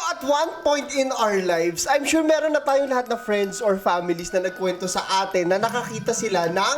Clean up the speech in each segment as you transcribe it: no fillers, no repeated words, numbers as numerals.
at one point in our lives, I'm sure meron na tayong lahat na friends or families na nagkwento sa atin na nakakita sila ng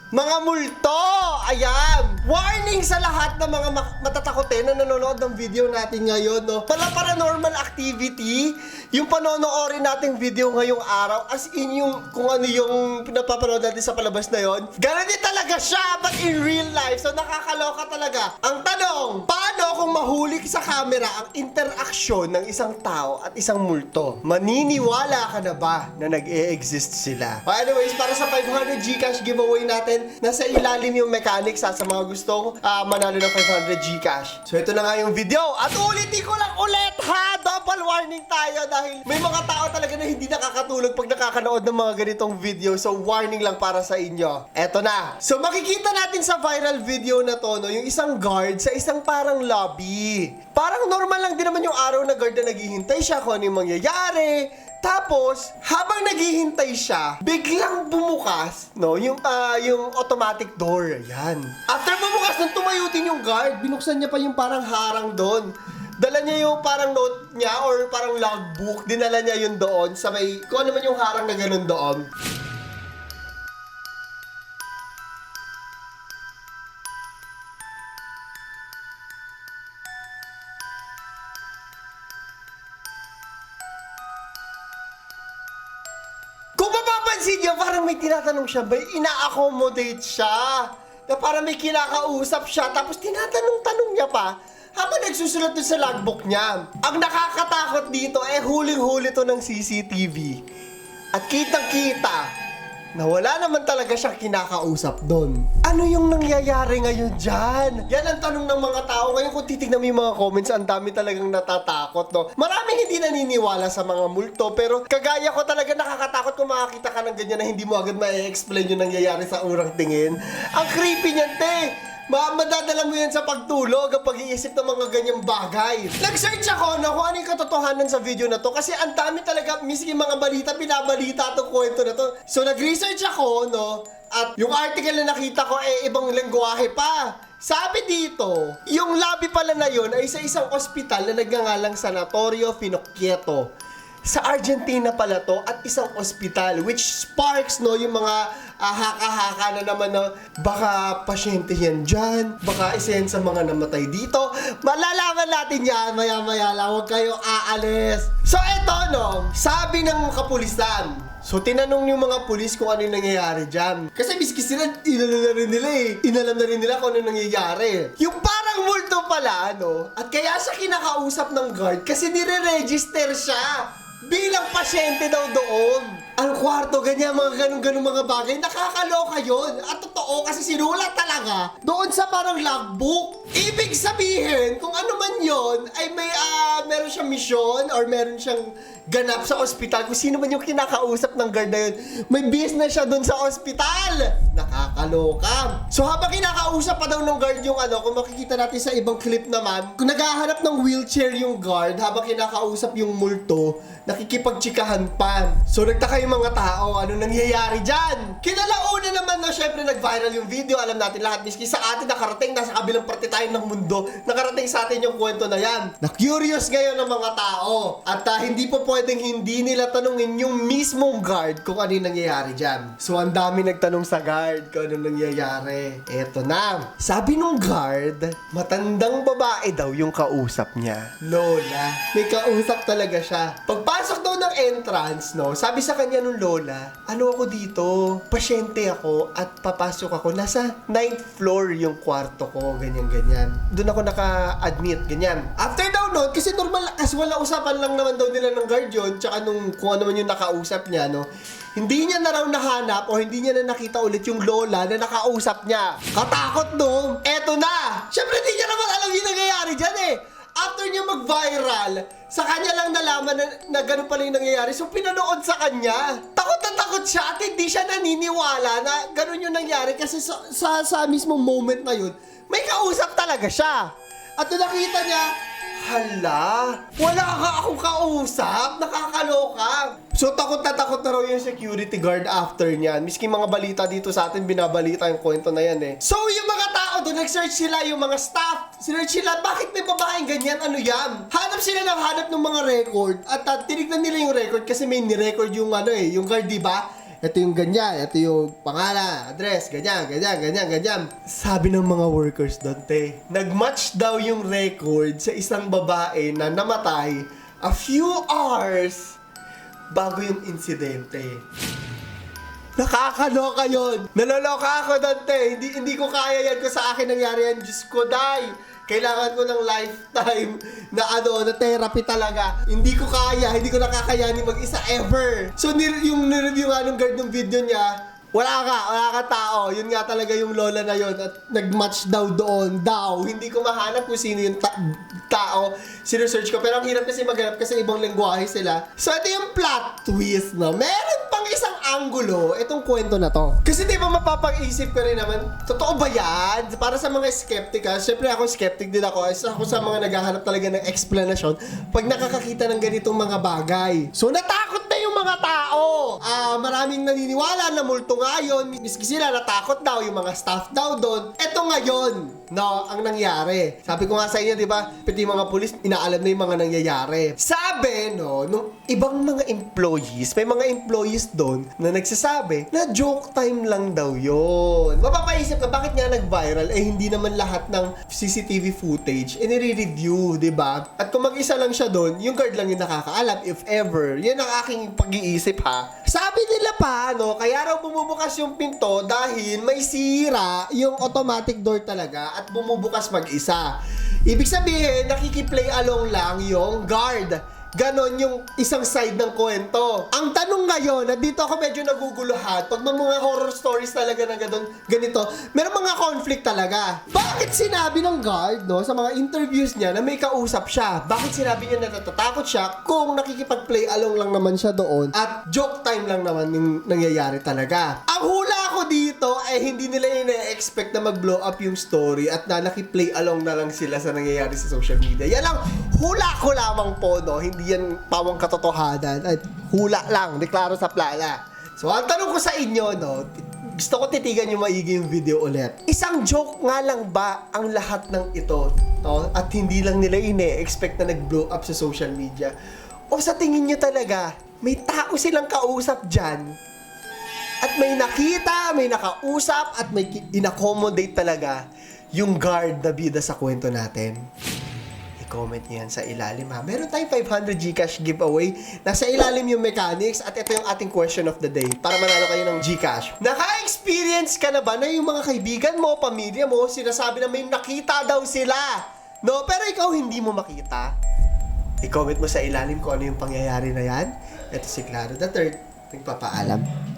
mga multo! Ayan! Warning sa lahat ng mga matatakotin na nanonood ng video natin ngayon, no? Paranormal activity, yung panonoorin nating video ngayong araw, as in yung kung ano yung pinapapanood natin sa palabas na yon. Ganun din talaga siya, but in real life. So nakakaloka talaga. Ang tanong, paano kung mahuli sa camera ang interaksyon ng isang tao at isang multo? Maniniwala ka na ba na nag-e-exist sila? Anyways, para sa 500 Gcash giveaway natin, nasa ilalim yung mechanics sa mga gustong manalo ng 500 Gcash. So ito na nga yung video. At ulitin ko lang ulit ha! Double warning tayo dahil may mga tao talaga na hindi nakakatulog pag nakakanood ng mga ganitong video. So warning lang para sa inyo. Eto na. So makikita natin sa viral video na to, no, yung isang guard sa isang parang lobby. Parang normal lang din naman yung araw na guard na naghihintay siya kung ano yung mangyayari. Tapos, habang naghihintay siya, biglang bumukas, no, yung automatic door. Ayan. After bumukas, nung tumayutin yung guard, binuksan niya pa yung parang harang doon. Dala niya yung parang note niya or parang logbook, dinala niya yun doon sa may, kung ano man yung harang na ganun doon. Kung mapapansin niyo, parang may tinatanong siya, may ina-accommodate siya. Na parang may kinakausap siya, tapos tinatanong-tanong niya pa habang nagsusulat doon sa logbook niya. Ang nakakatakot dito, huling-huli to ng CCTV. At kitang-kita na wala naman talaga siyang kinakausap doon. Ano yung nangyayari ngayon dyan? Yan ang tanong ng mga tao. Ngayon kung titignan mo yung mga comments, ang dami talagang natatakot, no? Maraming hindi naniniwala sa mga multo, pero kagaya ko talaga nakakatakot kung makakita ka ng ganyan na hindi mo agad ma-explain yung nangyayari sa urang tingin. Ang creepy niyan, te! Madadala mo yan sa pagtulog ang pag-iisip ng mga ganyang bagay. Nag-search ako na kung ano yung katotohanan sa video na to kasi ang dami talaga, mismo mga balita, pinabalita itong kwento na to. So nag-research ako, no, at yung article na nakita ko ibang lengguwahe pa. Sabi dito, yung lobby pala na yun ay sa isang ospital na nagngangalang Sanatorio Finocchieto. Sa Argentina pala to at isang ospital which sparks, no, yung mga haka-haka na naman na baka pasyente yan dyan, baka isa yan sa mga namatay dito. Malalaman natin yan maya-maya lang, huwag kayo aalis. So eto, no, sabi ng kapulisan. So tinanong yung mga pulis kung ano yung nangyayari dyan. Kasi miski sila, inalam na rin nila kung ano yung nangyayari. Yung parang multo pala, no, at kaya siya kinakausap ng guard kasi nire-register siya bilang pasyente daw doon. Ang kwarto, ganyan, mga ganun-ganun mga bagay. Nakakaloka yun. At totoo kasi sinulat talaga doon sa parang logbook. Ibig sabihin, kung ano man yun, ay may meron siyang mission or meron siyang ganap sa ospital. Kung sino man yung kinakausap ng guard na yun, may business siya doon sa ospital. Nakakaloka. So habang kinakausap pa daw ng guard yung kung makikita natin sa ibang clip naman, kung naghahanap ng wheelchair yung guard, habang kinakausap yung multo, nakikipagtsikahan pa. So nagtaka yung mga tao, ano nangyayari dyan? Kinalauna naman na syempre nag-viral yung video, alam natin lahat, miski sa atin nakarating, nasa kabilang parte tayo ng mundo, nakarating sa atin yung kwento na yan. Na-curious ngayon ng mga tao. At hindi po pwedeng hindi nila tanungin yung mismong guard kung ano yung nangyayari dyan. So ang dami nagtanong sa guard kung ano nangyayari. Eto na. Sabi nung guard, matandang babae daw yung kausap niya. Lola. May kausap talaga siya. Pagpasok daw ng entrance, no, sabi sa kanya nung lola, ano ako dito? Pasyente ako at papasok ako. Nasa 9th floor yung kwarto ko, ganyan-ganyan. Doon ako naka-admit, ganyan. After daw nun, kasi normal, kasi wala usapan lang naman daw nila ng guard yun, tsaka nung kung ano man yung nakausap niya, no, hindi niya na raw nahanap o hindi niya na nakita ulit yung lola na nakausap niya. Katakot no? Eto na! Siyempre hindi niya naman alam yung nangyayari dyan eh. After niya mag-viral, sa kanya lang nalaman na ganun pala yung nangyayari. So pinanood sa kanya. Takot na takot siya at hindi siya naniniwala na ganun yung nangyari kasi sa mismong moment na yun, may kausap talaga siya. At nung nakita niya, hala, wala ka akong kausap, nakakaloka. So takot na raw yung security guard after niyan. Miski mga balita dito sa atin, binabalita yung kwento na yan eh. So yung mga tao tao doon, nag-search sila yung mga staff. Sinearch sila, bakit may babaeng ganyan? Ano yan? Hanap sila ng hanap ng mga record. At tinignan nila yung record kasi may ni-record yung yung guard, di ba? Ito yung ganyan, ito yung pangalan, address, ganyan. Sabi ng mga workers doon, nag-match daw yung record sa isang babae na namatay a few hours bago yung insidente. Nakakaloka yun. Naloloka ako, Dante. Hindi ko kaya yan kung sa akin nangyari yan. Diyos ko, day. Kailangan ko ng lifetime na na therapy talaga. Hindi ko kaya, hindi ko nakakayanin mag-isa ever. So, yung nireview nga ng guard ng video niya, wala ka tao. Yun nga talaga yung lola na yun. At nag-match daw doon, Hindi ko mahanap kung sino yung tao. Sinesearch ko. Pero ang hirap kasi maghanap kasi ibang lengguwahe sila. So, ito yung plot twist, no? Meron pang isang anggulo itong kwento na to. Kasi di ba mapapag-isip ko rin naman, totoo ba yan? Para sa mga skeptic, syempre ako skeptic din ako. Ako sa mga naghahanap talaga ng explanation pag nakakakita ng ganitong mga bagay. So, natakot na yung mga tao. Maraming naniniwala na multo nga yun. Miski sila natakot daw, yung mga staff daw doon. Ito ngayon, no, ang nangyari. Sabi ko nga sa inyo, di ba, pati mga pulis, inaalam na yung mga nangyayari. Sabi, no, nung ibang mga employees, may mga employees doon na nagsasabi na joke time lang daw yun. Mapapaisip ka, bakit nga nag-viral? Hindi naman lahat ng CCTV footage, nire-review, di ba? At kung mag-isa lang siya doon, yung guard lang yung nakakaalam, if ever. Yan ang aking pag-iisip, ha? Sabi nila pa, no, kaya raw bumubukas yung pinto dahil may sira yung automatic door talaga at bumubukas mag-isa. Ibig sabihin, nakikiplay along lang yung guard. Ganon yung isang side ng kwento. Ang tanong ngayon, na dito ako medyo naguguluhan, pag mga horror stories talaga na ganito, meron mga conflict talaga. Bakit sinabi ng guard, no, sa mga interviews niya na may kausap siya? Bakit sinabi niya na natatakot siya kung nakikipag-play along lang naman siya doon at joke time lang naman yung nangyayari talaga? Ang hula ko dito ay hindi nila ina-expect na mag-blow up yung story at na nakiplay along na lang sila sa nangyayari sa social media. Yan lang, hula ko lamang po, no? Hindi yan pawang katotohanan at hula lang, deklaro sa plana. So, ang tanong ko sa inyo, no, gusto ko titigan yung maigi yung video ulit. Isang joke nga lang ba ang lahat ng ito, no? At hindi lang nila ine-expect na nag-blow up sa social media? O sa tingin nyo talaga, may tao silang kausap dyan at may nakita, may nakausap at may in-accommodate talaga yung guard na bida sa kwento natin? Comment niyo yan sa ilalim, ha. Meron tayong 500 Gcash giveaway. Nasa ilalim yung mechanics at ito yung ating question of the day para manalo kayo ng Gcash. Naka-experience ka na ba na yung mga kaibigan mo, pamilya mo, sinasabi na may nakita daw sila? No, pero ikaw hindi mo makita? I-comment mo sa ilalim kung ano yung pangyayari na yan. Ito si Claro the Third. Nagpapaalam.